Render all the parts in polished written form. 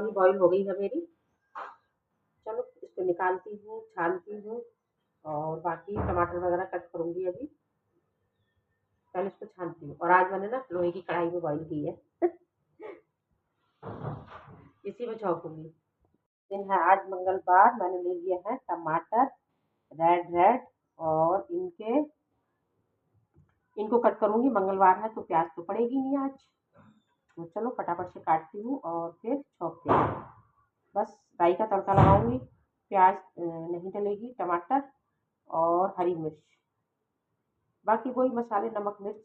Macaroni boil हो गई है मेरी। चलो इसको निकालती हूँ, छानती हूँ और बाकी टमाटर वगैरह कट करूँगी अभी। पहले इसको छानती हूँ। और आज मैंने ना लोहे की कढ़ाई में बॉईल की है इसी में छौंकूंगी। दिन है आज मंगलवार। मैंने ले लिया है टमाटर रेड और इनको कट करूंगी। मंगलवार है तो प्याज तो पड़ेगी नहीं आज, तो चलो फटाफट से काटती हूँ और फिर छौंकती हूँ। बस राई का तड़का लगाऊंगी, प्याज नहीं डलेगी, टमाटर और हरी मिर्च, बाकी वही मसाले नमक मिर्च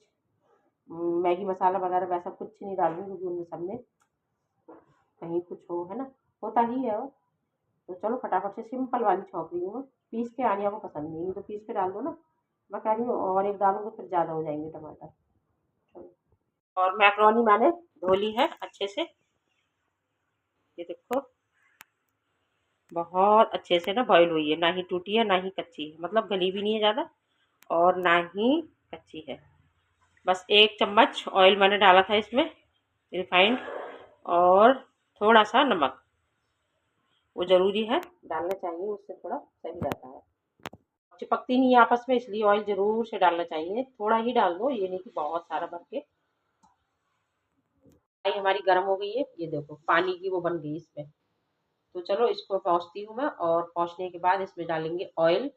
मैगी मसाला वगैरह वैसा कुछ नहीं डालूंगी, क्योंकि उनमें सब में कहीं कुछ हो, है ना, होता ही है वो। तो चलो फटाफट से सिंपल वाली छौंक रही हूँ मैं। पीस के आनिया को पसंद नहीं, तो पीस के डाल दो ना। मैं कह रही हूँ और एक डालूंगी फिर ज़्यादा हो जाएंगे टमाटर। चलो, और मैक्रोनी मैंने धो ली है अच्छे से। ये देखो बहुत अच्छे से ना बॉईल हुई है, ना ही टूटी है ना ही कच्ची है, मतलब गली भी नहीं है ज़्यादा और ना ही कच्ची है। बस 1 चम्मच ऑयल मैंने डाला था इसमें, रिफाइंड, और थोड़ा सा नमक, वो ज़रूरी है डालना चाहिए, उससे थोड़ा सही रहता है। चिपकती नहीं है आपस में, इसलिए ऑयल ज़रूर से डालना चाहिए। थोड़ा ही डाल दो, ये नहीं कि बहुत सारा भर के। कढ़ाई हमारी गर्म हो गई है, ये देखो पानी की वो बन गई इसमें। तो चलो इसको पहुँचती हूँ मैं, और पहुँचने के बाद इसमें डालेंगे ऑयल।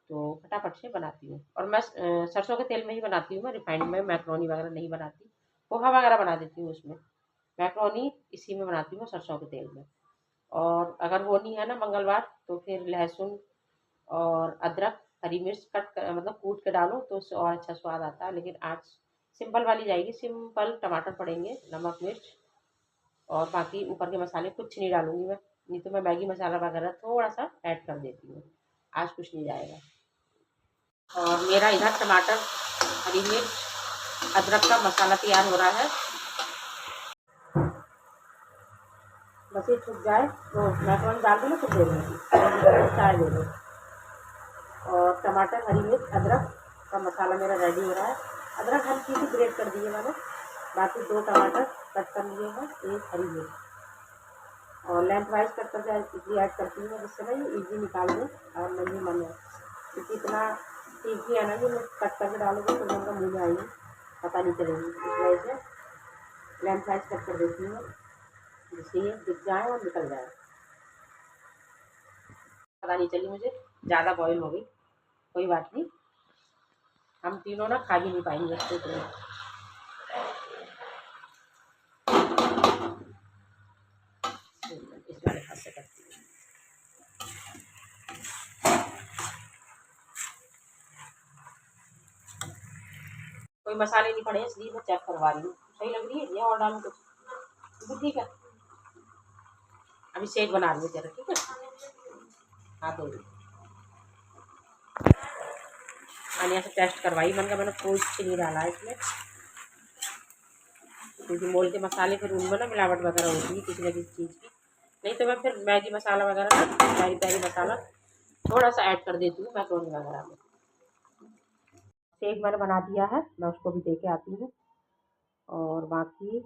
तो फटाफट से बनाती हूँ, और मैं सरसों के तेल में ही बनाती हूँ, मैं रिफाइंड में मैक्रोनी वगैरह नहीं बनाती। पोहा वगैरह बना देती हूँ उसमें, मैक्रोनी इसी में बनाती हूँ सरसों के तेल में। और अगर वो नहीं है ना मंगलवार, तो फिर लहसुन और अदरक हरी मिर्च कट कर, मतलब कूट के डालो तो उससे और अच्छा स्वाद आता है। लेकिन आज सिंपल वाली जाएगी, सिंपल टमाटर पड़ेंगे, नमक मिर्च और बाकी ऊपर के मसाले कुछ नहीं डालूंगी मैं, नहीं तो मैं मैगी मसाला वगैरह थोड़ा सा ऐड कर देती हूँ। आज कुछ नहीं जाएगा। और मेरा इधर टमाटर हरी मिर्च अदरक का मसाला तैयार हो रहा है। बस ये छुप जाए तो मैक्रोनी डाल दो ना कुछ देर में, चाय दे दो। और टमाटर हरी मिर्च अदरक का मसाला मेरा रेडी हो रहा है। अदरक हल्की सी ग्रेट कर दी है मैंने, बाकी 2 टमाटर कट कर लिए हैं, 1 हरी मिर्च, और लेंथ वाइज कट करके इसलिए ऐड करती हूँ जिससे ना ये ईजी निकाल दूँ और नहीं मन है, क्योंकि इतना ईजी है ना कि मैं कट करके डालूँगी तो उनका मुँह में आएगी, पता नहीं चलेगी। इस वजह से लेंथ वाइज कट कर देती हूँ जिससे ये दिख जाए और निकल जाए, पता नहीं चली मुझे ज़्यादा बॉयल हो गई। कोई बात नहीं, हम तीनों ना खा भी नहीं पाएंगे इसको इतने। इस वाले हाथ से करती हूँ। कोई मसाले नहीं पड़े इसलिए मैं चेक करवा रही हूँ, सही लग रही है या और डालूँ कुछ, तो ठीक है। अभी शेक बना रही हूँ तेरा, ठीक है। हाँ तो आनिया से टेस्ट करवाई, मैंने कुछ नहीं डाला इसमें, क्योंकि मोल के मसाले फिर उनमें ना मिलावट वगैरह होती है किसी न किसी चीज़ की। नहीं तो मैं फिर मैगी मसाला वगैरह ना, पेरी पेरी मसाला थोड़ा सा ऐड कर देती हूँ मैक्रोनी वगैरह में। शेक मैंने बना दिया है, मैं उसको भी दे के आती हूँ। और बाकी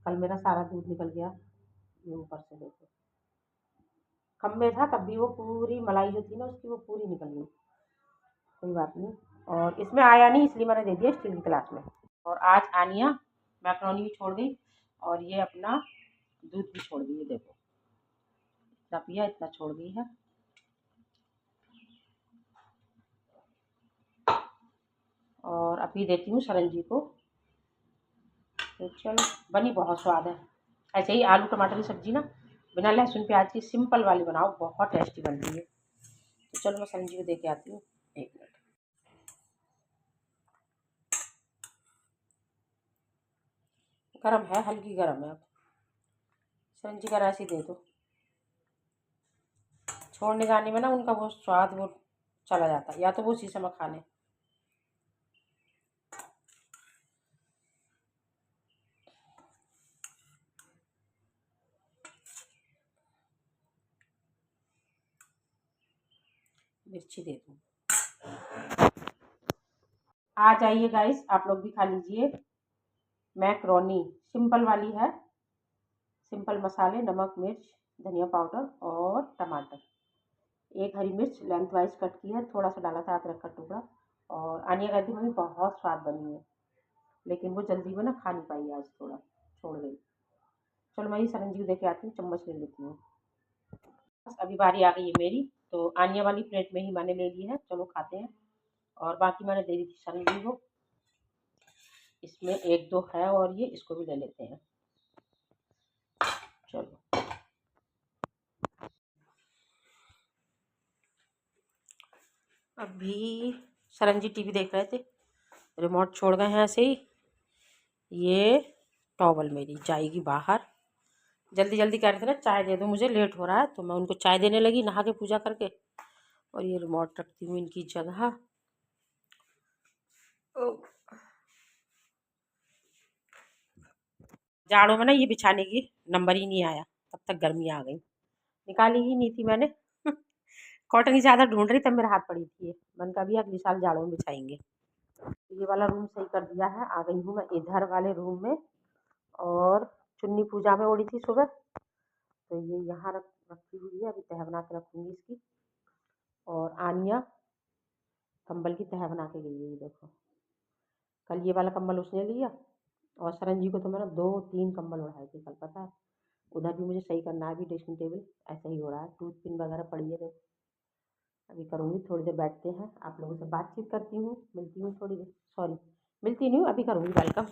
कल मेरा सारा दूध निकल गया, ये ऊपर से देखो कम में था, तब भी वो पूरी मलाई जो थी ना उसकी वो पूरी निकल गई। कोई बात नहीं, और इसमें आया नहीं इसलिए मैंने दे दिया स्टील की गिलास में। और आज आनिया मैक्रोनी भी छोड़ गई और ये अपना दूध भी छोड़ गई, देखो इतना पिया इतना छोड़ गई है। और अभी देती हूँ सरंजी को। तो चलो बनी बहुत स्वाद है। ऐसे ही आलू टमाटर की सब्जी ना बिना लहसुन प्याज की सिंपल वाली बनाओ, बहुत टेस्टी बनती है। तो चलो मैं सरंजी को दे के आती हूँ, 1 मिनट। गरम है, हल्की गरम है, अब सरंजी का रस ही दे दो। छोड़ने जाने में ना उनका वो स्वाद वो चला जाता है, या तो वो उसी समय खा लें। मिर्ची दे दूँ। आ जाइए गाइस, आप लोग भी खा लीजिए। मैक्रोनी सिंपल वाली है, सिंपल मसाले, नमक, मिर्च, धनिया पाउडर और टमाटर, एक हरी मिर्च लेंथ वाइज कट की है, थोड़ा सा डाला था अदरक का टुकड़ा। और आनिया कहती मम्मी बहुत स्वाद बनी है, लेकिन वो जल्दी में ना खा नहीं पाई, आज थोड़ा छोड़ गई। चलो मैं ये सरंजी को दे के आती हूँ, चम्मच ले लेती हूँ। बस अभी बारी आ गई है मेरी, तो आनिया वाली प्लेट में ही मैंने ले ली है, चलो खाते हैं। और बाकी मैंने दे दी थी सरंजी को, इसमें एक दो है और ये इसको भी ले लेते हैं। चलो अभी सरंजी टीवी देख रहे थे, रिमोट छोड़ गए हैं ऐसे ही। ये टॉवल मेरी जाएगी बाहर, जल्दी जल्दी कह रहे थे ना चाय दे दो मुझे, लेट हो रहा है, तो मैं उनको चाय देने लगी नहा के पूजा करके। और ये रिमोट रखती हूँ इनकी जगह। जाड़ों में ना ये बिछाने की नंबर ही नहीं आया, तब तक गर्मी आ गई, निकाली ही नहीं थी मैंने। कॉटन की चादर ढूंढ रही तब मेरे हाथ पड़ी थी, मैंने कहा अभी अगले साल जाड़ों में बिछाएंगे। ये वाला रूम सही कर दिया है, आ गई हूँ मैं इधर वाले रूम में। और चुन्नी पूजा में ओढ़ी थी सुबह, तो ये यहाँ रखी हुई है, अभी तह बना के रखूँगी इसकी। और आनिया कंबल की तह बना के गई है, ये देखो। कल ये वाला कंबल उसने लिया, और सरंजी को तो मैंने 2-3 कंबल उड़ाए थे कल, पता है। उधर भी मुझे सही करना है, अभी ड्रेसिंग टेबल ऐसा ही हो रहा है, टूथ पिन वगैरह पड़ी है, देखो। अभी करूँगी, थोड़ी देर बैठते हैं, आप लोगों से बातचीत करती हूँ, मिलती हूँ थोड़ी देर, सॉरी मिलती नहीं हूँ, अभी करूँगी वेलकम।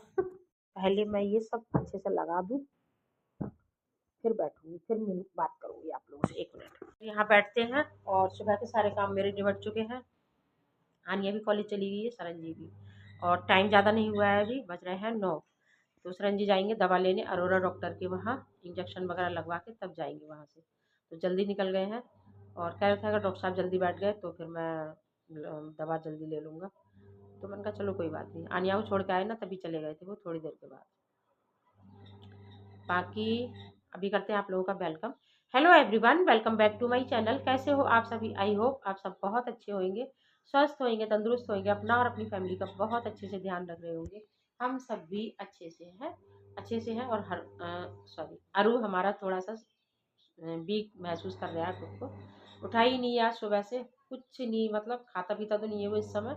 पहले मैं ये सब अच्छे से लगा दूँ, फिर बैठूँगी, फिर मिल बात करूँगी आप लोगों से, 1 मिनट। यहाँ बैठते हैं, और सुबह के सारे काम मेरे निबट चुके हैं। आनिया भी कॉलेज चली गई है, सरंजी भी। और टाइम ज़्यादा नहीं हुआ है, अभी बज रहे हैं 9। तो सरंजी जाएंगे दवा लेने अरोरा डॉक्टर के वहाँ, इंजेक्शन वगैरह लगवा के तब जाएंगे वहाँ से। तो जल्दी निकल गए हैं, और कह रहे थे अगर डॉक्टर साहब जल्दी बैठ गए तो फिर मैं दवा जल्दी ले लूँगा। तो मैंने कहा चलो कोई बात नहीं, आनिया को छोड़ के आए ना तभी चले गए थे वो थोड़ी देर के बाद। बाकी अभी करते हैं आप लोगों का welcome. Hello everyone, welcome back to my channel. कैसे हो आप सभी? आई होप आप सब बहुत अच्छे होंगे, स्वस्थ होंगे, तंदुरुस्त होंगे, अपना और अपनी फैमिली का बहुत अच्छे से ध्यान रख रहे होंगे। हम सब भी अच्छे से हैं। और सॉरी, अरु हमारा थोड़ा सा वीक महसूस कर रहा है खुद को, उठा ही नहीं आज सुबह से, कुछ नहीं, मतलब खाता पीता तो नहीं है वो इस समय,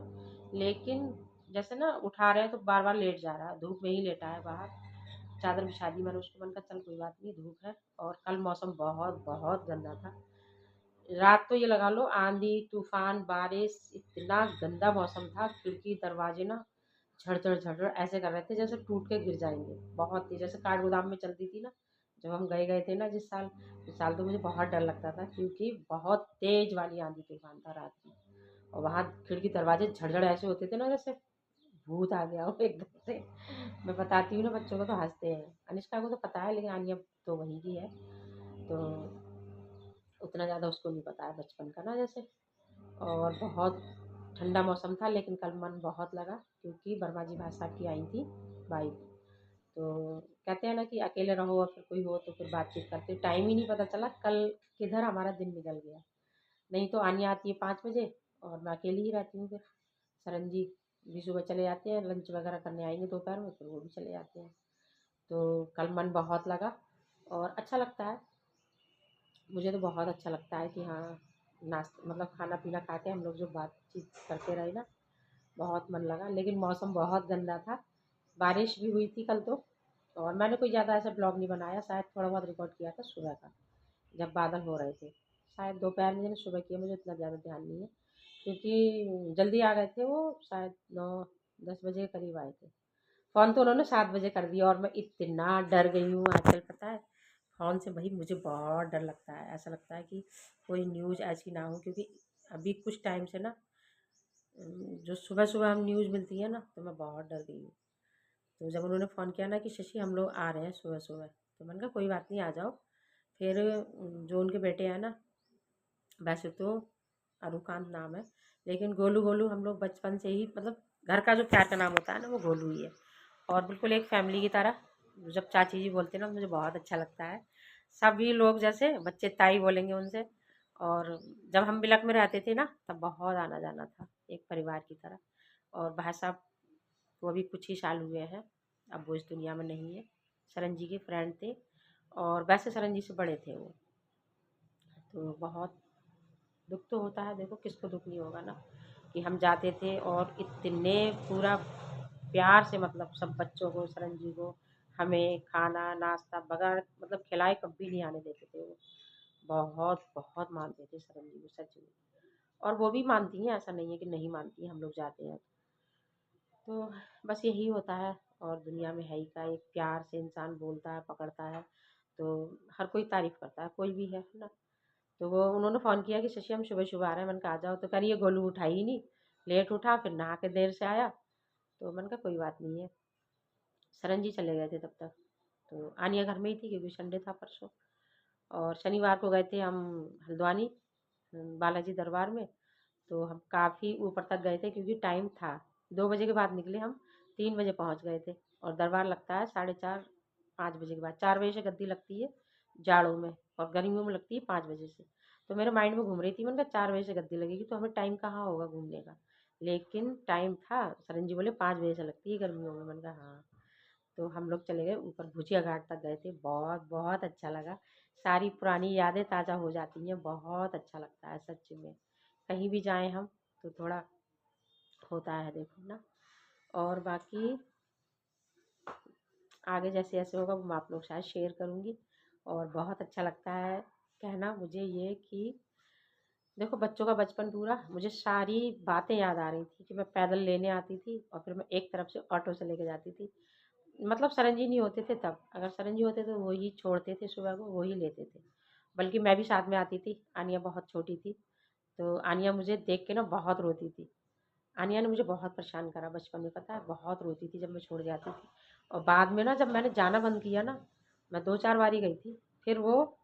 लेकिन जैसे ना उठा रहे हैं तो बार बार लेट जा रहा है, धूप में ही लेटा है बाहर। चादर बिछा दी मैंने उसको, मैंने कहा चल कोई बात नहीं, धूप है। और कल मौसम बहुत बहुत गंदा था, रात तो ये लगा लो आंधी तूफान बारिश, इतना गंदा मौसम था, खिड़की दरवाजे ना झड़झड़ झड़झड़ ऐसे कर रहे थे जैसे टूट के गिर जाएंगे, बहुत तेज, जैसे काठ गोदाम में चलती थी ना जब हम गए थे ना जिस साल, उस साल तो मुझे बहुत डर लगता था, क्योंकि बहुत तेज वाली आंधी तूफान था रात में। और वहाँ खिड़की दरवाजे झड़झड़ ऐसे होते थे ना जैसे भूत आ गया हो एकदम से। मैं बताती हूँ ना बच्चों को तो हंसते हैं, अनिष्का को तो पता है, लेकिन आनिया तो वहीं की है, तो उतना ज़्यादा उसको नहीं पता है बचपन का ना जैसे। और बहुत ठंडा मौसम था, लेकिन कल मन बहुत लगा, क्योंकि वर्मा जी भाई साहब की आई थी बाइक। तो कहते हैं ना कि अकेले रहो और फिर कोई हो तो फिर बातचीत करते, टाइम ही नहीं पता चला कल किधर हमारा दिन निकल गया। नहीं तो आनिया आती है 5 बजे, और मैं अकेली ही रहती हूँ फिर। सरंजी भी सुबह चले जाते हैं, लंच वगैरह करने आएंगे दोपहर में, फिर वो भी चले जाते हैं। तो कल मन बहुत लगा, और अच्छा लगता है, मुझे तो बहुत अच्छा लगता है कि हाँ, नाश्ता मतलब खाना पीना खा के हम लोग जो बातचीत करते रहे ना, बहुत मन लगा। लेकिन मौसम बहुत गंदा था, बारिश भी हुई थी कल तो। और मैंने कोई ज़्यादा ऐसा ब्लॉग नहीं बनाया, शायद थोड़ा बहुत रिकॉर्ड किया था सुबह का, जब बादल हो रहे थे। शायद दोपहर में मैंने सुबह किया, मुझे इतना ज़्यादा ध्यान नहीं है, क्योंकि जल्दी आ गए थे वो, शायद 9-10 बजे के करीब आए थे। फ़ोन तो उन्होंने 7 बजे कर दिया, और मैं इतना डर गई हूँ आजकल, पता है। फ़ोन से भाई मुझे बहुत डर लगता है, ऐसा लगता है कि कोई न्यूज़ ऐसी ना हो, क्योंकि अभी कुछ टाइम से ना जो सुबह सुबह हम न्यूज़ मिलती है ना, तो मैं बहुत डर गई हूँ। तो जब उन्होंने फ़ोन किया ना कि शशि हम लोग आ रहे हैं सुबह सुबह, तो मैंने कहा कोई बात नहीं, आ जाओ। फिर जो उनके बेटे हैं ना, वैसे तो अरुकांत नाम है, लेकिन गोलू गोलू हम लोग बचपन से ही, मतलब घर का जो प्यार का नाम होता है ना, वो गोलू ही है। और बिल्कुल एक फैमिली की तरह, जब चाची जी बोलते हैं ना, मुझे बहुत अच्छा लगता है। सभी लोग जैसे बच्चे ताई बोलेंगे उनसे। और जब हम बिलक में रहते थे ना, तब बहुत आना जाना था, एक परिवार की तरह। और भाई साहब वो अभी कुछ ही साल हुए हैं, अब वो इस दुनिया में नहीं है। शरण जी के फ्रेंड थे, और वैसे सरन जी से बड़े थे वो। तो बहुत दुख तो होता है, देखो किसको दुख नहीं होगा ना, कि हम जाते थे और इतने पूरा प्यार से मतलब सब बच्चों को, सरन जी को, हमें खाना नाश्ता बगैर मतलब खिलाए कभी नहीं आने देते थे वो। बहुत बहुत मानते थे सरन जी को सच में। और वो भी मानती हैं, ऐसा नहीं है कि नहीं मानती हैं, हम लोग जाते हैं तो बस यही होता है। और दुनिया में है ही का, एक प्यार से इंसान बोलता है पकड़ता है तो हर कोई तारीफ करता है, कोई भी है ना। तो वो उन्होंने फ़ोन किया कि शशि हम सुबह सुबह आ रहे हैं, मैंने कहा आ जाओ। तो कह रही ये गोलू उठा ही नहीं, लेट उठा, फिर नहा के देर से आया। तो मैंने कहा कोई बात नहीं है। सरन जी चले गए थे तब तक, तो आनिया घर में ही थी क्योंकि संडे था परसों। और शनिवार को गए थे हम हल्द्वानी बालाजी दरबार में। तो हम काफ़ी ऊपर तक गए थे क्योंकि टाइम था, 2 बजे के बाद निकले हम, 3 बजे पहुंच गए थे। और दरबार लगता है 4:30 5 बजे के बाद, 4 बजे से गद्दी लगती है जाड़ों में, और गर्मियों में लगती है 5 बजे से। तो मेरे माइंड में घूम रही थी, मैंने कहा 4 बजे से गद्दी लगेगी तो हमें टाइम कहाँ होगा घूमने का। लेकिन टाइम था, सरन जी बोले 5 बजे से लगती है गर्मियों में, मैंने कहा हाँ। तो हम लोग चले गए ऊपर, भुजिया घाट तक गए थे, बहुत बहुत अच्छा लगा। सारी पुरानी यादें ताज़ा हो जाती हैं, बहुत अच्छा लगता है सच में। कहीं भी जाएं हम तो थोड़ा होता है देखो ना। और बाकी आगे जैसे जैसे होगा वो मैं आप लोग शायद शेयर करूँगी। और बहुत अच्छा लगता है कहना मुझे ये कि देखो बच्चों का बचपन पूरा, मुझे सारी बातें याद आ रही थी कि मैं पैदल लेने आती थी और फिर मैं एक तरफ से ऑटो से लेके जाती थी। मतलब सरन जी नहीं होते थे तब, अगर सरन जी होते तो वो ही छोड़ते थे सुबह को, वो ही लेते थे। बल्कि मैं भी साथ में आती थी, आनिया बहुत छोटी थी। तो आनिया मुझे देख के ना बहुत रोती थी। आनिया ने मुझे बहुत परेशान करा बचपन में, पता है, बहुत रोती थी जब मैं छोड़ जाती थी। और बाद में ना जब मैंने जाना बंद किया ना, मैं 2 4 बारी गई थी, फिर वो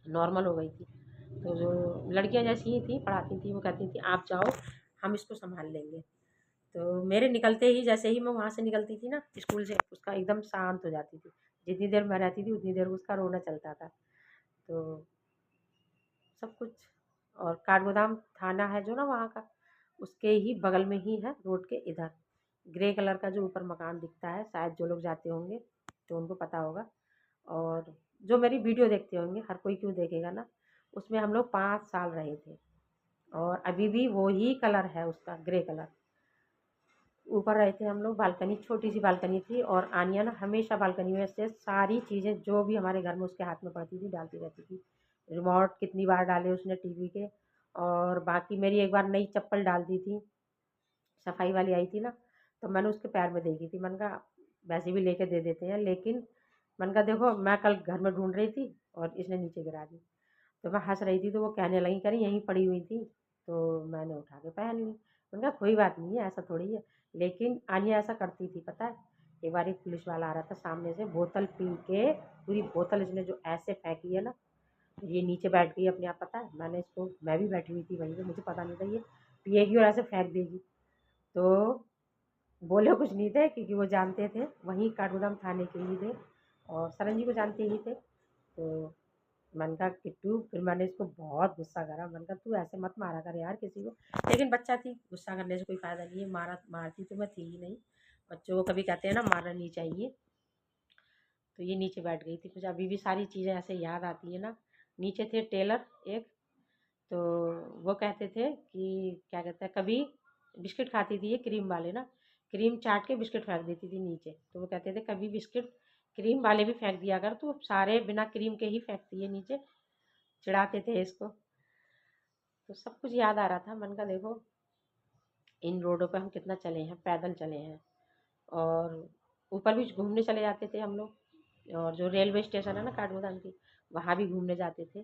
नॉर्मल हो गई थी। तो जो लड़कियां जैसी ही थी पढ़ाती थी, वो कहती थी आप जाओ, हम इसको संभाल लेंगे। तो मेरे निकलते ही, जैसे ही मैं वहाँ से निकलती थी ना स्कूल से, उसका एकदम शांत हो जाती थी। जितनी देर मैं रहती थी उतनी देर उसका रोना चलता था। तो सब कुछ। और काठगोदाम थाना है जो ना वहाँ का, उसके ही बगल में ही है, रोड के इधर ग्रे कलर का जो ऊपर मकान दिखता है, शायद जो लोग जाते होंगे तो उनको पता होगा। और जो मेरी वीडियो देखते होंगे, हर कोई क्यों देखेगा ना, उसमें हम लोग 5 साल रहे थे। और अभी भी वो ही कलर है उसका, ग्रे कलर। ऊपर रहे थे हम लोग, बालकनी, छोटी सी बालकनी थी। और आनिया ना हमेशा बालकनी में से सारी चीज़ें जो भी हमारे घर में उसके हाथ में पड़ती थी डालती रहती थी। रिमोट कितनी बार डाले उसने टीवी के। और बाकी मेरी एक बार नई चप्पल डाल दी थी, सफाई वाली आई थी ना, तो मैंने उसके पैर में देखी थी, मैंने कहा वैसे भी लेके दे देते हैं। लेकिन मैंने कहा देखो मैं कल घर में ढूंढ रही थी और इसने नीचे गिरा दी। तो मैं हंस रही थी तो वो कहने लगी, कह रही यहीं पड़ी हुई थी, तो मैंने उठा के पहन ली। मैंने कहा कोई बात नहीं है, ऐसा थोड़ी है। लेकिन आनिया ऐसा करती थी पता है। एक बार एक पुलिस वाला आ रहा था सामने से, बोतल पी के, पूरी बोतल इसने जो ऐसे फेंकी है ना, ये नीचे बैठ गई अपने आप, पता है, मैंने इसको, मैं भी बैठी हुई थी वहीं पे, मुझे पता नहीं था ये पिएगी और ऐसे फेंक देगी। तो बोले कुछ नहीं थे क्योंकि वो जानते थे, वहीं काठगोदाम थाने के ही थे और सरन जी को जानते ही थे। तो मैंने कहा किट्टू, फिर मैंने इसको बहुत गुस्सा करा, मैंने कहा तू ऐसे मत मारा कर यार किसी को। लेकिन बच्चा थी, गुस्सा करने से कोई फ़ायदा नहीं है, मारती तो मैं थी ही नहीं। बच्चों को कभी कहते हैं ना मारना नहीं चाहिए। तो ये नीचे बैठ गई थी, मुझे अभी भी सारी चीज़ें ऐसे याद आती है ना। नीचे थे टेलर एक, तो वो कहते थे कि क्या कहते हैं, कभी बिस्किट खाती थी ये क्रीम वाले ना, क्रीम चाट के बिस्किट फेंक देती थी नीचे। तो वो कहते थे कभी बिस्किट क्रीम वाले भी फेंक दिया कर, तो सारे बिना क्रीम के ही फेंकती है नीचे, चिढ़ाते थे इसको। तो सब कुछ याद आ रहा था, मन का देखो इन रोडों पे हम कितना चले हैं, पैदल चले हैं। और ऊपर भी घूमने चले जाते थे हम लोग। और जो रेलवे स्टेशन है ना काठगोदाम की, वहाँ भी घूमने जाते थे।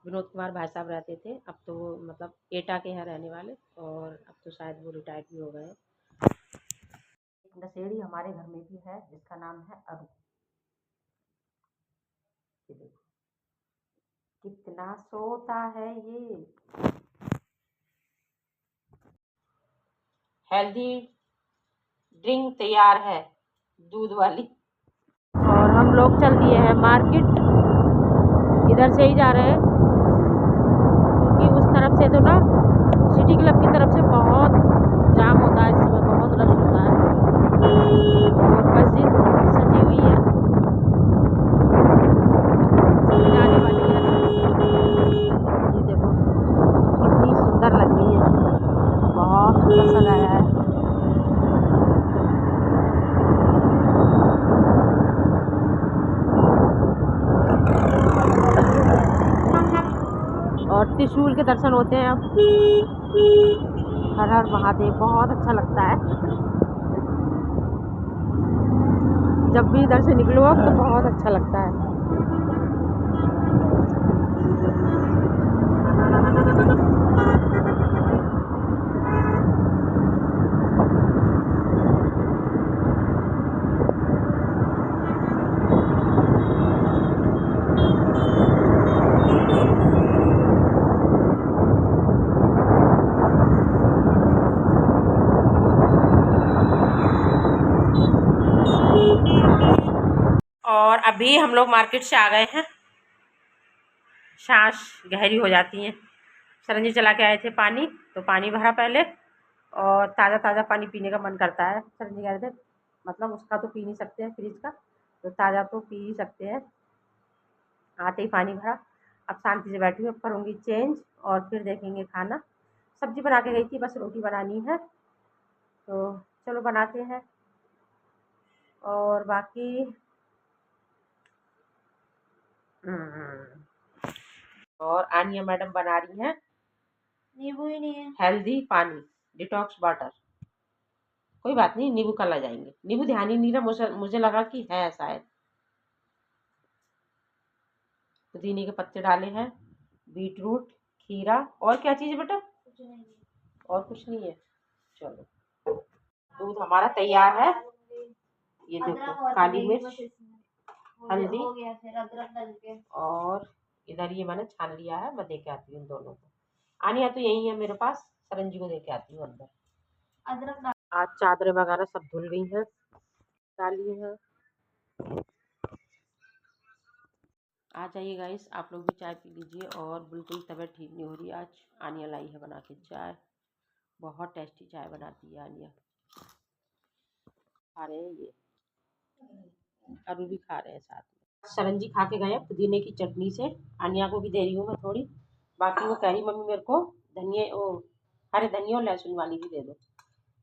विनोद कुमार भाई साहब रहते थे, अब तो वो मतलब एटा के हैं रहने वाले, और अब तो शायद वो रिटायर्ड भी हो गए हैं। एक नशेड़ी हमारे घर में भी है जिसका नाम है अरु। ये देखो कितना सोता है ये। हेल्दी ड्रिंक तैयार है, दूध वाली। और हम लोग चल दिए हैं मार्केट, इधर से ही जा रहे हैं क्योंकि उस तरफ से तो ना सिटी क्लब की तरफ से बहुत जाम होता है, इस समय बहुत रश होता है। और मस्जिद सजी हुई है। त्रिशूल के दर्शन होते हैं अब। हर हर महादेव, बहुत अच्छा लगता है। जब भी इधर से निकलो अब तो बहुत अच्छा लगता है। और अभी हम लोग मार्केट से आ गए हैं। सांस गहरी हो जाती है। सरंजी चला के आए थे पानी, तो पानी भरा पहले, और ताज़ा ताज़ा पानी पीने का मन करता है। सरंजी कह रहे थे मतलब उसका तो पी नहीं सकते हैं फ्रिज का, तो ताज़ा तो पी ही सकते हैं। आते ही पानी भरा, अब शांति से बैठी हूँ। अब करूँगी चेंज और फिर देखेंगे खाना। सब्जी बना के गई थी, बस रोटी बनानी है, तो चलो बनाते हैं। और बाकी और आनिया मैडम बना रही हैं नींबू ही नहीं है, हेल्दी पानी, डिटॉक्स वाटर। कोई बात नहीं, नींबू कल आ जाएंगे। नींबू ध्यान ही नहीं रहा, मुझे लगा कि है शायद। पुदीने के पत्ते डाले हैं, बीटरूट, खीरा, और क्या चीज़ है बेटा? कुछ नहीं, और कुछ नहीं है। चलो, दूध हमारा तैयार है। ये देखो, काली मिर्च, हल्दी, और इधर ये मैंने छान लिया है। मैं दे के आती हूँ इन दोनों को। आनिया तो यही है मेरे पास, सरंजी को दे के आती हूँ अंदर। अदरक आज चादरें वगैरह सब धुल गई हैं, डाली हैं। आ जाइए गाइस, आप लोग भी चाय पी लीजिए। और बिल्कुल तबीयत ठीक नहीं हो रही आज। आनिया लाई है बना के चाय, बहुत टेस्टी चाय बनाती है आनिया। खा रहे हैं ये, अभी भी खा रहे हैं साथ में। सरंजी खा के गए पुदीने की चटनी से। आनिया को भी दे रही हूँ मैं थोड़ी। बाकी वो कह रही मम्मी मेरे को धनिया, ओ हरे धनिया और लहसुन वाली भी दे दो,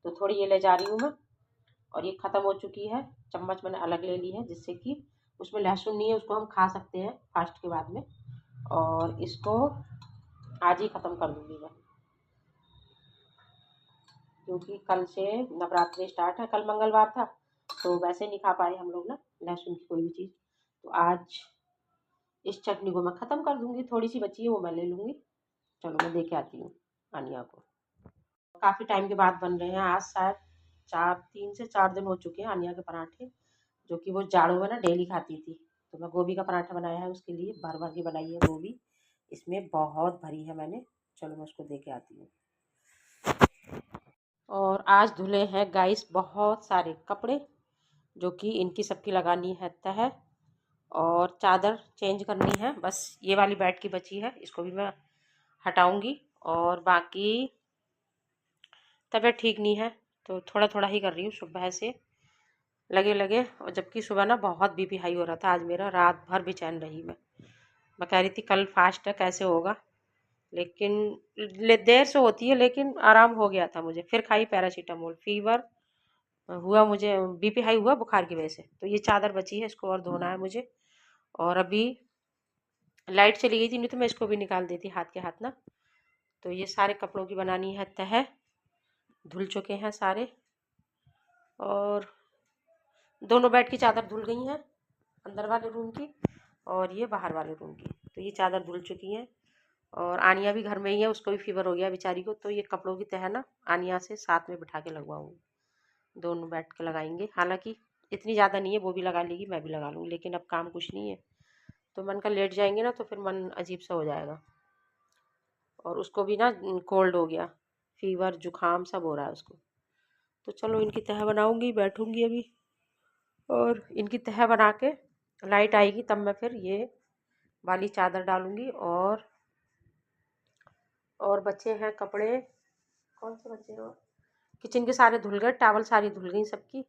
तो थोड़ी ये ले जा रही हूँ मैं। और ये ख़त्म हो चुकी है। चम्मच मैंने अलग ले ली है, जिससे कि उसमें लहसुन नहीं है, उसको हम खा सकते हैं फास्ट के बाद में। और इसको आज ही ख़त्म कर दूँगी मैं, क्योंकि कल से नवरात्रि स्टार्ट है। कल मंगलवार था, तो वैसे नहीं खा पाए हम लोग ना लहसुन की कोई भी चीज़। तो आज इस चटनी को मैं ख़त्म कर दूँगी। थोड़ी सी बची है, वो मैं ले लूँगी। चलो मैं दे के आती हूँ आनिया को। काफ़ी टाइम के बाद बन रहे हैं आज, शायद 3 से 4 दिन हो चुके हैं आनिया के पराठे, जो कि वो जाड़ों में ना डेली खाती थी। तो मैं गोभी का पराठा बनाया है उसके लिए, भर भर के बनाई है गोभी, इसमें बहुत भरी है मैंने। चलो मैं उसको दे के आती हूँ। और आज धुले हैं गाइस बहुत सारे कपड़े, जो कि इनकी सबकी लगानी है तह, और चादर चेंज करनी है। बस ये वाली बेड की बची है, इसको भी मैं हटाऊंगी। और बाकी तबीयत ठीक नहीं है, तो थोड़ा थोड़ा ही कर रही हूँ सुबह से लगे लगे। और जबकि सुबह ना बहुत बीपी हाई हो रहा था आज मेरा, रात भर बेचैन रही मैं कह रही थी कल फास्ट है कैसे होगा, लेकिन देर से होती है, लेकिन आराम हो गया था मुझे। फिर खाई पैरासीटामोल, फीवर हुआ मुझे, बीपी हाई हुआ बुखार की वजह से। तो ये चादर बची है, इसको और धोना है मुझे। और अभी लाइट चली गई थी, नहीं तो मैं इसको भी निकाल देती हाथ के हाथ ना। तो ये सारे कपड़ों की बनानी है तह, धुल चुके हैं सारे। और दोनों बेड की चादर धुल गई हैं, अंदर वाले रूम की और ये बाहर वाले रूम की। तो ये चादर धुल चुकी हैं। और आनिया भी घर में ही है, उसको भी फीवर हो गया बेचारी को। तो ये कपड़ों की तह ना आनिया से साथ में बिठा के लगवाऊँगी, दोनों बैठ के लगाएंगे। हालांकि इतनी ज़्यादा नहीं है, वो भी लगा लेगी मैं भी लगा लूँगी, लेकिन अब काम कुछ नहीं है, तो मन का लेट जाएंगे ना तो फिर मन अजीब सा हो जाएगा। और उसको भी ना कोल्ड हो गया, फीवर जुकाम सब हो रहा है उसको। तो चलो इनकी तह बनाऊँगी, बैठूँगी अभी। और इनकी तह बना के लाइट आएगी तब मैं फिर ये वाली चादर डालूँगी। और बचे हैं कपड़े, कौन से बचे हैं? और किचन के सारे धुल गए, टावल सारी धुल गई सबकी।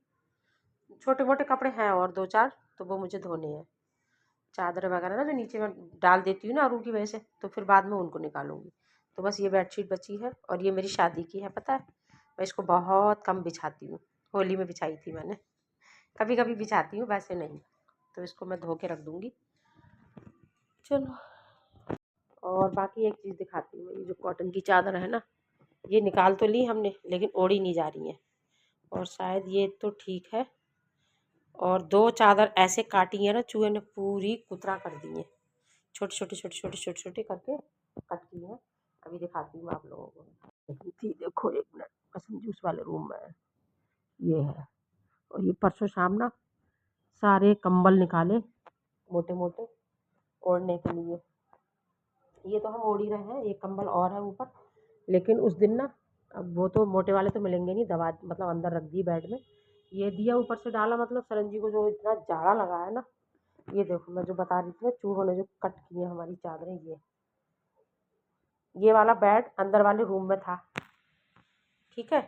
छोटे मोटे कपड़े हैं और 2-4, तो वो मुझे धोने हैं। चादर वगैरह ना जो नीचे में डाल देती हूँ ना आरू की वजह से, तो फिर बाद में उनको निकालूंगी। तो बस ये बेडशीट बची है, और ये मेरी शादी की है पता है। मैं इसको बहुत कम बिछाती हूँ, होली में बिछाई थी मैंने, कभी कभी बिछाती हूँ वैसे नहीं। तो इसको मैं धो के रख दूँगी। चलो, और बाकी एक चीज़ दिखाती हूँ, ये जो कॉटन की चादर है ना, ये निकाल तो ली हमने लेकिन ओढ़ी नहीं जा रही है, और शायद ये तो ठीक है। और 2 चादर ऐसे काटी है ना, चूहे ने पूरी कुतरा कर दी है, छोटे छोटे छोटे छोटे छोटे छोटे करके कट की है। अभी दिखाती हूँ आप लोगों को। थी देखो, एक मिनट, कसम जूस वाले रूम में है, ये है। और ये परसों शाम ना सारे कंबल निकाले मोटे मोटे ओढ़ने के लिए। ये तो हम ओढ़ ही रहे हैं, एक कंबल और है ऊपर, लेकिन उस दिन ना, अब वो तो मोटे वाले तो मिलेंगे नहीं, दवा मतलब अंदर रख दी बेड में, ये दिया ऊपर से डाला, मतलब सरंजी को जो इतना जाड़ा लगा है ना। ये देखो मैं जो बता रही थी ना, चूहों ने जो कट की है हमारी चादरें, ये वाला बेड अंदर वाले रूम में था, ठीक है।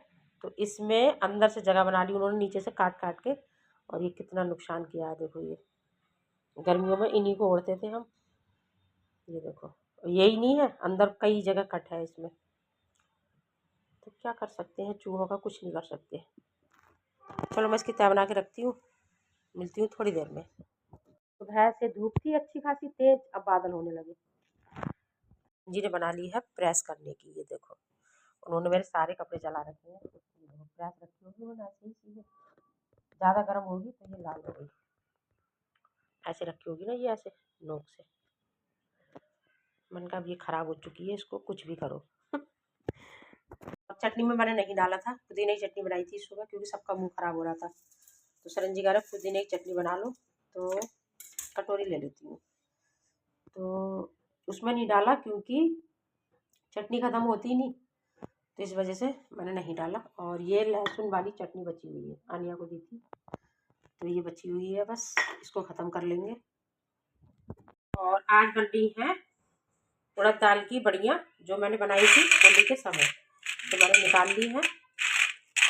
तो इसमें अंदर से जगह बना ली उन्होंने नीचे से काट काट के, और ये कितना नुकसान किया है देखो। ये गर्मियों में इन्हीं को ओढ़ते थे हम। ये देखो, यही नहीं है, अंदर कई जगह कट है इसमें। तो क्या कर सकते हैं, चूहों का कुछ नहीं कर सकते। चलो मैं इसकी तय बना के रखती हूँ, मिलती हूँ थोड़ी देर में। सुबह से धूप थी अच्छी खासी तेज, अब बादल होने लगे। जी ने बना ली है प्रेस करने की, ये देखो उन्होंने मेरे सारे कपड़े जला रखे हैं। प्रेस रखी होगी उन्होंने ऐसे ही चीज़ें, ज़्यादा गर्म होगी तो ये लाल हो गई, ऐसे रखी होगी ना, ये ऐसे नोक से। मन का अब ये ख़राब हो चुकी है, इसको कुछ भी करो। चटनी में मैंने नहीं डाला था, पुदीने की चटनी बनाई थी सुबह, क्योंकि सबका मुंह ख़राब हो रहा था। तो सरंजी कह रहा पुदीने की चटनी बना लो, तो कटोरी ले लेती हूँ। तो उसमें नहीं डाला क्योंकि चटनी ख़त्म होती ही नहीं, तो इस वजह से मैंने नहीं डाला। और ये लहसुन वाली चटनी बची हुई है, आनिया को दी थी, तो ये बची हुई है, बस इसको ख़त्म कर लेंगे। और आज बन रही है उड़द दाल की बढ़िया, जो मैंने बनाई थी होली के समय, तो मैंने निकाल ली है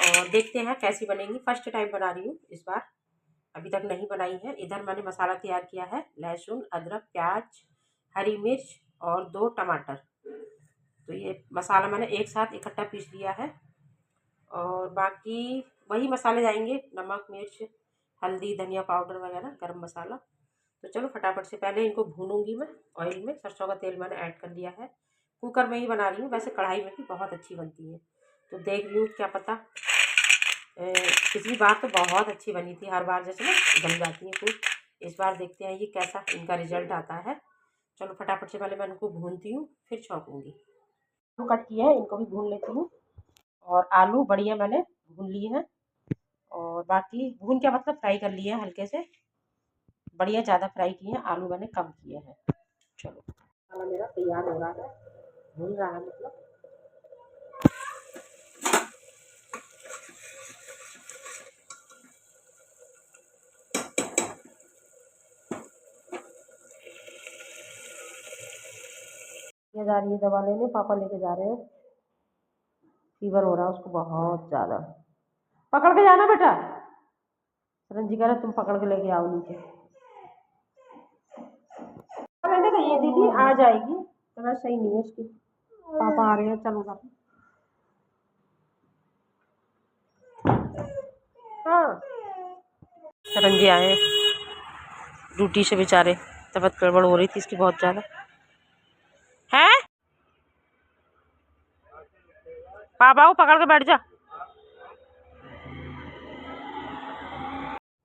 और देखते हैं कैसी बनेगी। फर्स्ट टाइम बना रही हूँ इस बार, अभी तक नहीं बनाई है। इधर मैंने मसाला तैयार किया है, लहसुन, अदरक, प्याज, हरी मिर्च और 2 टमाटर। तो ये मसाला मैंने एक साथ इकट्ठा पीस लिया है, और बाकी वही मसाले जाएंगे, नमक, मिर्च, हल्दी, धनिया पाउडर वगैरह, गरम मसाला। तो चलो फटाफट से पहले इनको भूनूंगी मैं ऑयल में। सरसों का तेल मैंने ऐड कर लिया है, कुकर में ही बना रही हूँ, वैसे कढ़ाई में भी बहुत अच्छी बनती है। तो देख लूँ, क्या पता पिछली बार तो बहुत अच्छी बनी थी, हर बार जैसे ना जम जाती है खूब। इस बार देखते हैं ये कैसा इनका रिजल्ट आता है। चलो फटाफट से पहले मैं इनको भूनती हूँ, फिर छौंकूँगी। आलू कट किया है, इनको भी भून लेती हूँ। और आलू बढ़िया मैंने भून लिए हैं, और बाकी भून क्या मतलब फ्राई कर लिए हैं हल्के से, बढ़िया ज़्यादा फ्राई किए हैं, आलू मैंने कम किए हैं। चलो मसाला मेरा तैयार हो रहा है, भून रहा है मतलब। ये जा रही है दवा लेने, पापा लेके जा रहे हैं, फीवर हो रहा है उसको बहुत ज़्यादा। पकड़ के जाना बेटा, रंजी कह रहा तुम पकड़ के लेके आओ नीचे। मैंने कहा ये दीदी आ जाएगी, तो मैं सही नहीं है उसकी, पापा आ रहे हैं, चलो जा। हाँ रंजी आए ड्यूटी से, बेचारे तबीयत गड़बड़ हो रही थी इसकी बहुत ज़्यादा। है पापा को पकड़ के बैठ जा।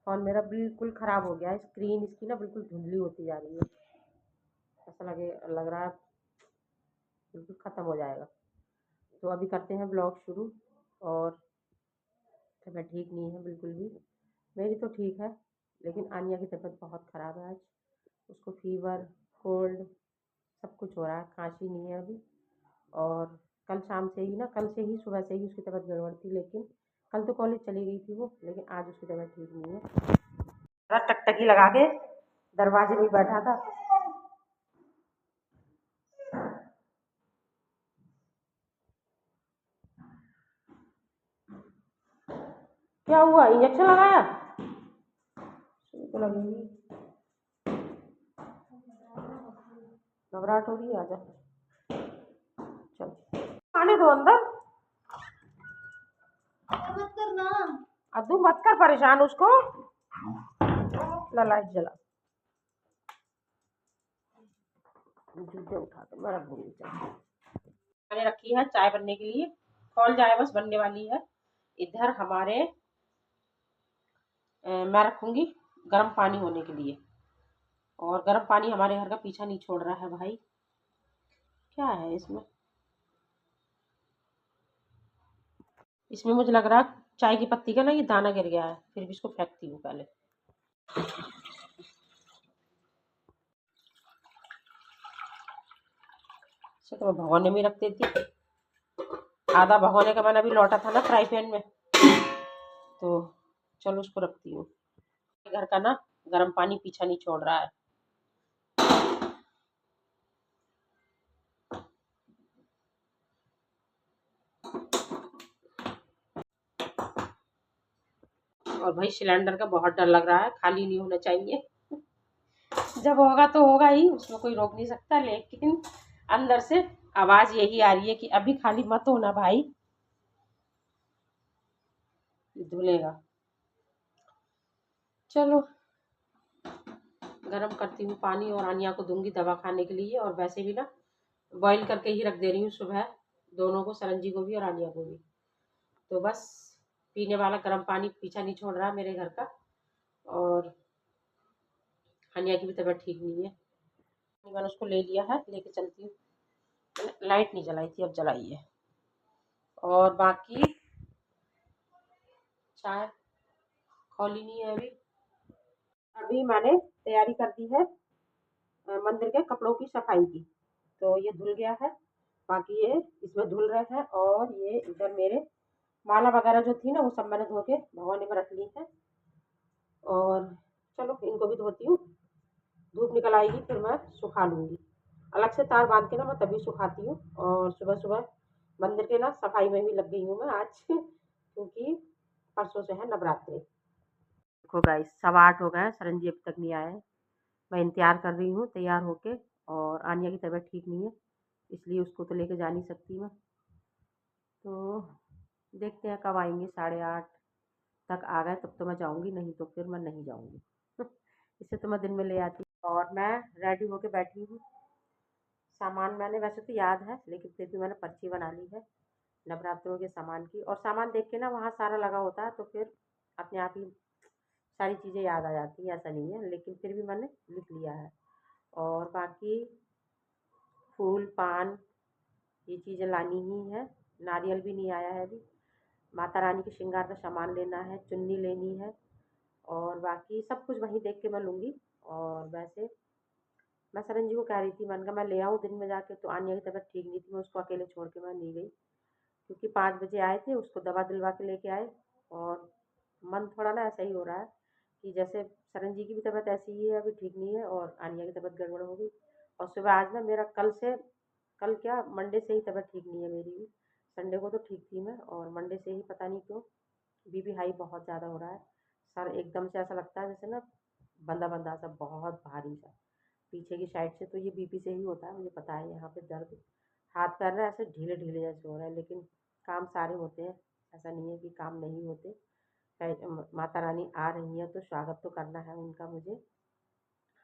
फोन मेरा बिल्कुल ख़राब हो गया है, स्क्रीन इसकी ना बिल्कुल धुंधली होती जा रही है, ऐसा लग रहा है बिल्कुल ख़त्म हो जाएगा। तो अभी करते हैं ब्लॉग शुरू। और तबीयत ठीक नहीं है बिल्कुल भी, मेरी तो ठीक है, लेकिन आनिया की तबीयत बहुत ख़राब है आज, उसको फीवर, कोल्ड सब कुछ हो रहा है, खांसी नहीं है अभी। और कल शाम से ही ना, कल से ही सुबह से ही उसकी तबीयत गड़बड़ थी, लेकिन कल तो कॉलेज चली गई थी वो, लेकिन आज उसकी तबीयत ठीक नहीं है। टकटकी लगा के दरवाजे में बैठा था। क्या हुआ, इंजेक्शन लगाया? तो लगेगी, घबराहट हो रही है, आजा चल आने दो अंदर, मत करना अद्दू, मत कर परेशान उसको। ला लाइट जला, जूते उठा दो, मैं रख दूंगी। चलो, मैंने रखी है चाय बनने के लिए, खौल जाए बस, बनने वाली है। इधर हमारे मैं रखूंगी गर्म पानी होने के लिए, और गर्म पानी हमारे घर का पीछा नहीं छोड़ रहा है भाई। क्या है इसमें, इसमें मुझे लग रहा है चाय की पत्ती का ना ये दाना गिर गया है, फिर भी इसको फेंकती हूँ पहले। इसे तो मैं भगोने में रख देती, आधा भगोने का मैंने अभी लौटा था ना फ्राई पैन में, तो चलो उसको रखती हूँ। घर का ना गर्म पानी पीछा नहीं छोड़ रहा है। और भाई सिलेंडर का बहुत डर लग रहा है, खाली नहीं होना चाहिए। जब होगा तो होगा ही, उसमें कोई रोक नहीं सकता, लेकिन अंदर से आवाज यही आ रही है कि अभी खाली मत होना भाई, धुलेगा। चलो गरम करती हूँ पानी, और आनिया को दूंगी दवा खाने के लिए, और वैसे भी ना बॉईल करके ही रख दे रही हूँ सुबह, दोनों को, सरंजी को भी और आनिया को भी। तो बस पीने वाला गर्म पानी पीछा नहीं छोड़ रहा मेरे घर का। और आनिया की भी तबीयत ठीक नहीं है, मैंने उसको ले लिया है, लेके चलती हूँ। लाइट नहीं जलाई थी, अब जलाई है। और बाकी चाय खौली नहीं है अभी। अभी मैंने तैयारी कर दी है मंदिर के कपड़ों की सफाई की, तो ये धुल गया है, बाकी ये इसमें धुल रहे हैं। और ये इधर मेरे माला वगैरह जो थी ना, वो सब मैंने धो के भगोने में रख ली है। और चलो इनको भी धोती हूँ, धूप निकल आएगी फिर मैं सुखा लूँगी। अलग से तार बांध के ना मैं तभी सुखाती हूँ। और सुबह सुबह मंदिर के ना सफाई में भी लग गई हूँ मैं आज, क्योंकि परसों से है नवरात्रि। देखो गाइस 8:15 हो गए हैं, सरंजी अभी तक नहीं आया है। मैं इंतजार कर रही हूँ तैयार होके, और आनिया की तबीयत ठीक नहीं है, इसलिए उसको तो लेके जा नहीं सकती मैं। तो देखते हैं कब आएंगे, 8:30 तक आ गए तब तो मैं जाऊँगी, नहीं तो फिर मैं नहीं जाऊँगी। इससे तो मैं दिन में ले आती। और मैं रेडी होके बैठी हूँ, सामान मैंने वैसे तो याद है, लेकिन फिर भी मैंने पर्ची बना ली है नवरात्रों के सामान की। और सामान देख के ना वहाँ सारा लगा होता है, तो फिर अपने आप ही सारी चीज़ें याद आ जाती हैं, ऐसा नहीं है, लेकिन फिर भी मैंने लिख लिया है। और बाकी फूल पान ये चीज़ें लानी ही है, नारियल भी नहीं आया है अभी। माता रानी के श्रृंगार का सामान लेना है, चुन्नी लेनी है, और बाकी सब कुछ वहीं देख के मैं लूँगी। और वैसे मैं सरन जी को कह रही थी, मैंने कहा मैं ले आऊँ दिन में जाके, तो आनिया की तबीयत ठीक नहीं थी, मैं उसको अकेले छोड़ के मैं नहीं गई, क्योंकि 5 बजे आए थे, उसको दवा दिलवा के लेके आए। और मन थोड़ा ना ऐसा ही हो रहा है कि जैसे सरन जी की भी तबीयत ऐसी ही है, अभी ठीक नहीं है, और आनिया की तबीयत गड़बड़ हो गई। और सुबह आज ना मेरा कल क्या मंडे से ही तबीयत ठीक नहीं है मेरी भी। संडे को तो ठीक थी मैं, और मंडे से ही पता नहीं क्यों बीपी हाई बहुत ज़्यादा हो रहा है। सर एकदम से ऐसा लगता है जैसे ना बंदा बंदा सा, बहुत भारी सा पीछे की साइड से, तो ये बीपी से ही होता है, मुझे पता है। यहाँ पे दर्द, हाथ पैर ना ऐसे ढीले ढीले जैसे हो रहे हैं, लेकिन काम सारे होते हैं, ऐसा नहीं है कि काम नहीं होते। माता रानी आ रही हैं तो स्वागत तो करना है उनका मुझे।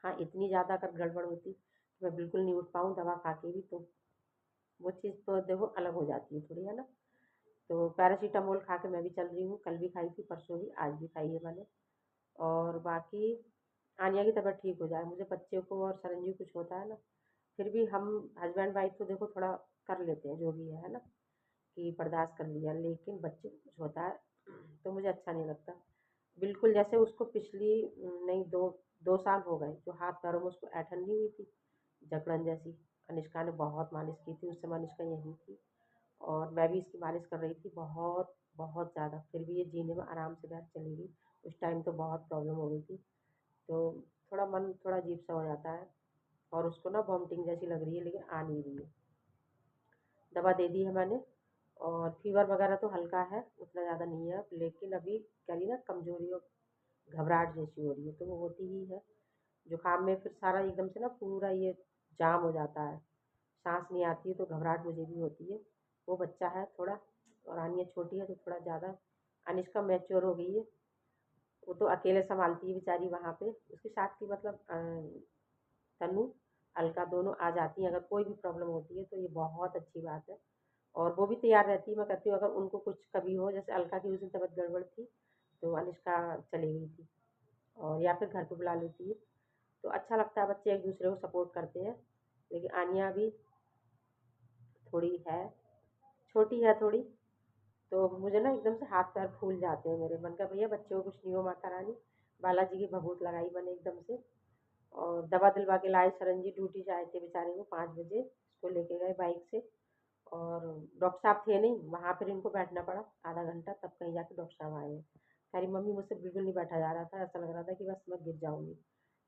हाँ इतनी ज़्यादा अगर गड़बड़ होती तो मैं बिल्कुल नहीं उठ पाऊँ दवा खा के भी, तो वो चीज़ तो देखो अलग हो जाती है थोड़ी, है ना। तो पैरासीटामोल खा के मैं भी चल रही हूँ, कल भी खाई थी, परसों भी, आज भी खाई है मैंने। और बाकी आनिया की तबीयत ठीक हो जाए, मुझे बच्चे को और सरंजी कुछ होता है ना, फिर भी हम हस्बैंड वाइफ तो देखो थोड़ा कर लेते हैं जो भी है ना, कि बर्दाश्त कर लिया, लेकिन बच्चे को कुछ होता है तो मुझे अच्छा नहीं लगता बिल्कुल। जैसे उसको पिछली नहीं, 2 साल हो गए जो हाथ पैरों में उसको ऐठन नहीं हुई थी, जकड़न जैसी। कनिष्का ने बहुत मालिश की थी, उस समय कनिष्का यहीं थी, और मैं भी इसकी मालिश कर रही थी बहुत बहुत ज़्यादा, फिर भी ये जीने में आराम से घर चली गई। उस टाइम तो बहुत प्रॉब्लम हो गई थी, तो थोड़ा मन थोड़ा अजीब सा हो जाता है। और उसको ना वॉमिटिंग जैसी लग रही है, लेकिन आ नहीं रही है। दवा दे दी है मैंने, और फीवर वगैरह तो हल्का है, उतना ज़्यादा नहीं है, लेकिन अभी कह रही ना कमजोरी और घबराहट जैसी हो रही है, तो वो होती ही है। जुकाम में फिर सारा एकदम से ना पूरा ये जाम हो जाता है, सांस नहीं आती है, तो घबराहट मुझे भी होती है। वो बच्चा है थोड़ा, और आनिया छोटी है तो थोड़ा ज़्यादा। अनिष्का मैच्योर हो गई है, वो तो अकेले संभालती है बेचारी, वहाँ पे उसके साथ की मतलब तनु अलका दोनों आ जाती हैं। अगर कोई भी प्रॉब्लम होती है तो ये बहुत अच्छी बात है, और वो भी तैयार रहती है। मैं कहती हूँ अगर उनको कुछ कभी हो, जैसे अलका की उस दिन तबीयत गड़बड़ थी तो अनुष्का चली गई थी, और या फिर घर पे बुला लेती है। तो अच्छा लगता है, बच्चे एक दूसरे को सपोर्ट करते हैं। लेकिन आनिया भी थोड़ी है, छोटी है थोड़ी, तो मुझे ना एकदम से हाथ पैर फूल जाते हैं मेरे। मन का भैया बच्चों को कुछ नहीं हो, माता रानी बालाजी की भभूत लगाई मैंने एकदम से, और दवा दिलवा के लाए। सरन जी ड्यूटी से आए थे बेचारे को 5 बजे, इसको लेके गए बाइक से, और डॉक्टर साहब थे नहीं वहाँ, फिर इनको बैठना पड़ा आधा घंटा, तब कहीं जाके डॉक्टर साहब आए हैं। कह रही मम्मी मुझसे बिल्कुल नहीं बैठा जा रहा था, ऐसा लग रहा था कि बस मैं गिर जाऊँगी।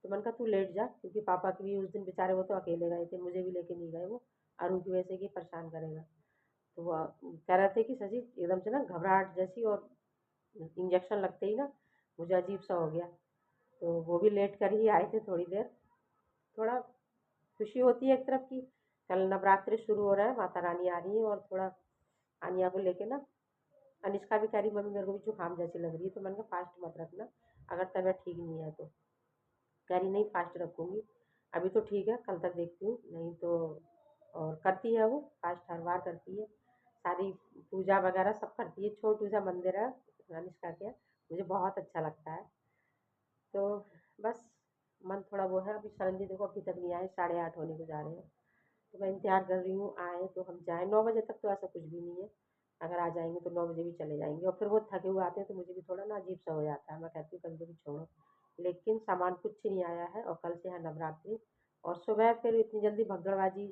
तो मैंने कहा तू लेट जा, क्योंकि पापा की भी उस दिन बेचारे वो तो अकेले गए थे, मुझे भी लेके नहीं गए वो, अरू की वजह से कि परेशान करेगा। तो वो कह रहे थे कि सची एकदम से ना घबराहट जैसी, और इंजेक्शन लगते ही ना मुझे अजीब सा हो गया। तो वो भी लेट कर ही आए थे थोड़ी देर। थोड़ा खुशी होती है एक तरफ की, कल नवरात्रि शुरू हो रहा है, माता रानी आ रही है, और थोड़ा आनिया को लेके ना, अनिष्का भी कह रही मम्मी मेरे को भी जुकाम जैसी लग रही है, तो मैंने कहा फास्ट मत रखना, अगर तबीयत ठीक नहीं है तो। कह रही नहीं फास्ट रखूँगी, अभी तो ठीक है, कल तक देखती हूँ, नहीं तो। और करती है वो फास्ट, हर बार करती है, सारी पूजा वगैरह सब करती है। छोटू सा मंदिर है अनिष्का के, मुझे बहुत अच्छा लगता है। तो बस मन थोड़ा वो है। अभी शरण जी देखो अभी तक नहीं आए, 8:30 होने को जा रहे हैं, तो मैं इंतज़ार कर रही हूँ आए तो हम जाएँ। 9 बजे तक तो ऐसा कुछ भी नहीं है, अगर आ जाएंगे तो 9 बजे भी चले जाएंगे। और फिर वो थके हुए आते हैं तो मुझे भी थोड़ा ना अजीब सा हो जाता है, मैं कहती हूँ कभी कभी छोड़ो। लेकिन सामान कुछ नहीं आया है, और कल से है नवरात्रि, और सुबह फिर इतनी जल्दी भगदड़बाजी,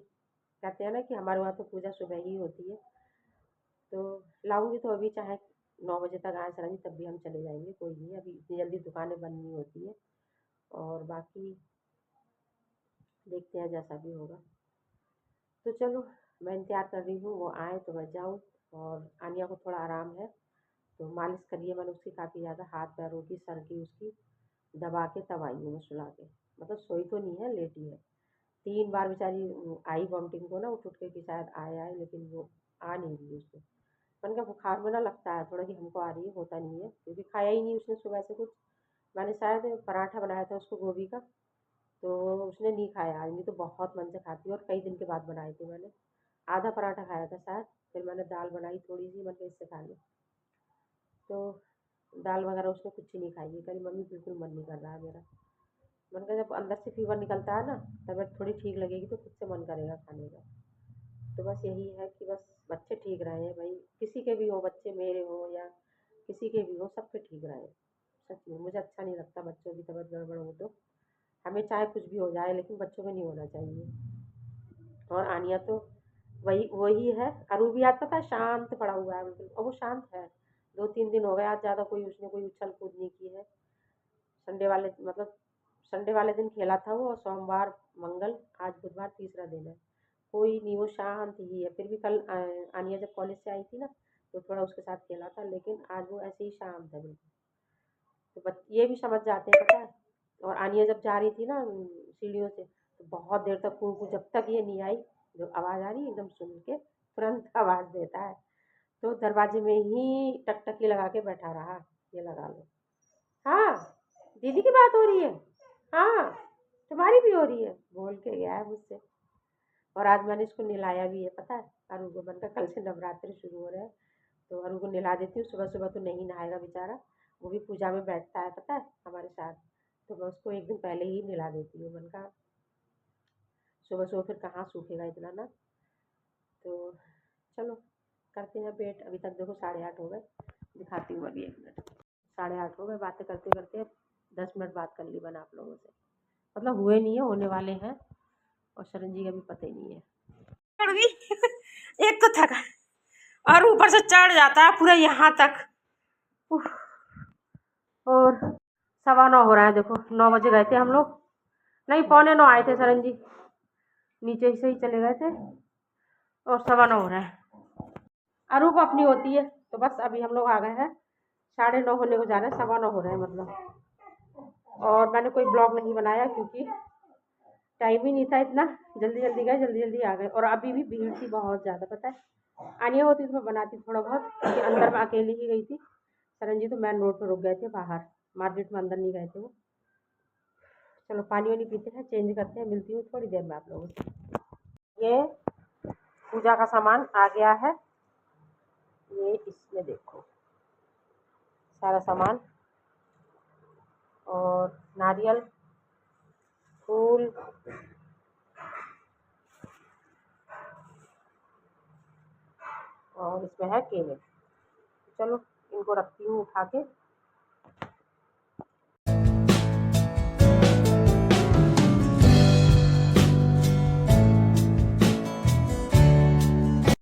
कहते हैं ना कि हमारे वहाँ तो पूजा सुबह ही होती है, तो लाऊंगी तो अभी चाहे 9 बजे तक आए शरण जी तब भी हम चले जाएंगे, कोई नहीं, अभी इतनी जल्दी दुकानें बंद नहीं होती है। और बाकी देखते हैं जैसा भी होगा। तो चलो मैं इंतज़ार कर रही हूँ वो आए तो मैं जाऊँ। और आनिया को थोड़ा आराम है, तो मालिश करी है मैंने उसकी काफ़ी ज़्यादा, हाथ पैरों की, सर की उसकी, दबा के तब आई हूँ मैं सुला के। मतलब सोई तो नहीं है, लेटी है। 3 बार बेचारी आई वॉमिटिंग को ना, उठ उठ के कि शायद आए, लेकिन वो आ नहीं रही उसको। मैंने कहा बुखार में ना लगता है थोड़ा कि हमको आ रही है, होता नहीं है, क्योंकि खाया ही नहीं उसने सुबह से कुछ। मैंने शायद पराठा बनाया था उसको गोभी का, तो उसने नहीं खाया आज, नहीं तो बहुत मन से खाती है, और कई दिन के बाद बनाए थे मैंने। आधा पराठा खाया था शायद, फिर मैंने दाल बनाई थोड़ी सी, मैंने कहा इससे खा लो। तो दाल वगैरह उसने कुछ ही नहीं खाई है, कहीं मम्मी बिल्कुल मन नहीं कर रहा है मेरा। मैंने कहा जब अंदर से फीवर निकलता है ना, तबीयत थोड़ी ठीक लगेगी तो खुद से मन करेगा खाने का। तो बस यही है कि बस बच्चे ठीक रहे भाई, किसी के भी हो बच्चे, मेरे हो या किसी के भी हो, सबके ठीक रहे। सच में मुझे अच्छा नहीं लगता बच्चों की तबीयत गड़बड़ हो तो, हमें चाहे कुछ भी हो जाए लेकिन बच्चों को नहीं होना चाहिए। और आनिया तो वही वही है। अरू भी आज पता है शांत पड़ा हुआ है बिल्कुल, और वो शांत है। 2-3 दिन हो गए, आज ज़्यादा कोई उसने कोई उछल कूद नहीं की है। संडे वाले मतलब संडे वाले दिन खेला था वो, और सोमवार मंगल आज बुधवार तीसरा दिन है, कोई नहीं, वो शांत ही है। फिर भी कल आनिया जब कॉलेज से आई थी ना, तो थोड़ा उसके साथ खेला था, लेकिन आज वो ऐसे ही शांत है बिल्कुल। तो ये भी समझ जाते हैं पता है। और आनिया जब जा रही थी ना सीढ़ियों से, तो बहुत देर तक कूकू, जब तक ये नहीं आई, जो आवाज़ आ रही एकदम सुन के तुरंत आवाज़ देता है। तो दरवाजे में ही टकटकी लगा के बैठा रहा, ये लगा लो। हाँ, दीदी की बात हो रही है, हाँ तुम्हारी भी हो रही है, बोल के गया है मुझसे। और आज मैंने इसको नहलाया भी है पता है, अरू को। मैंने कहा कल से नवरात्रि शुरू हो रहे हैं, तो अरू को नहला देती हूँ। सुबह सुबह तो नहीं नहाएगा बेचारा, वो भी पूजा में बैठता है पता है हमारे साथ, तो मैं उसको एक दिन पहले ही नहला देती हूँ। मैंने कहा सुबह सुबह फिर कहाँ सूखेगा इतना ना। तो चलो करते हैं वेट, अभी तक देखो 8:30 हो गए, दिखाती हूँ अभी 1 मिनट। 8:30 हो गए, बातें करते करते 10 मिनट बात कर ली मैंने आप लोगों से, मतलब हुए नहीं है, होने वाले हैं। और शरण जी का भी पता ही नहीं है। चढ़ गई एक तो थका, और ऊपर से चढ़ जाता है पूरा यहाँ तक। उफ, और 9:15 हो रहा है देखो, 9 बजे गए थे हम लोग, नहीं 8:45 आए थे शरण जी, नीचे से ही चले गए थे, और 9:15 हो रहा है। अरू को अपनी होती है, तो बस अभी हम लोग आ गए हैं, 9:30 होने को जा रहे हैं, 9:15 हो रहे हैं मतलब। और मैंने कोई ब्लॉग नहीं बनाया क्योंकि टाइम ही नहीं था इतना, जल्दी जल्दी गए जल्दी जल्दी आ गए। और अभी भी भीड़ थी बहुत ज़्यादा पता है। आनिया होती तो मैं बनाती थोड़ा बहुत, क्योंकि अंदर में अकेली ही गई थी। शरण जी तो मेन रोड पर रुक गए थे बाहर, मार्केट में अंदर नहीं गए थे वो। चलो पानी वानी पीते हैं, चेंज करते हैं, मिलती हूँ थोड़ी देर में आप लोगों से। ये पूजा का सामान आ गया है, ये इसमें देखो सारा सामान, और नारियल, फूल, और इसमें है केले। चलो इनको रखती हूँ उठा के।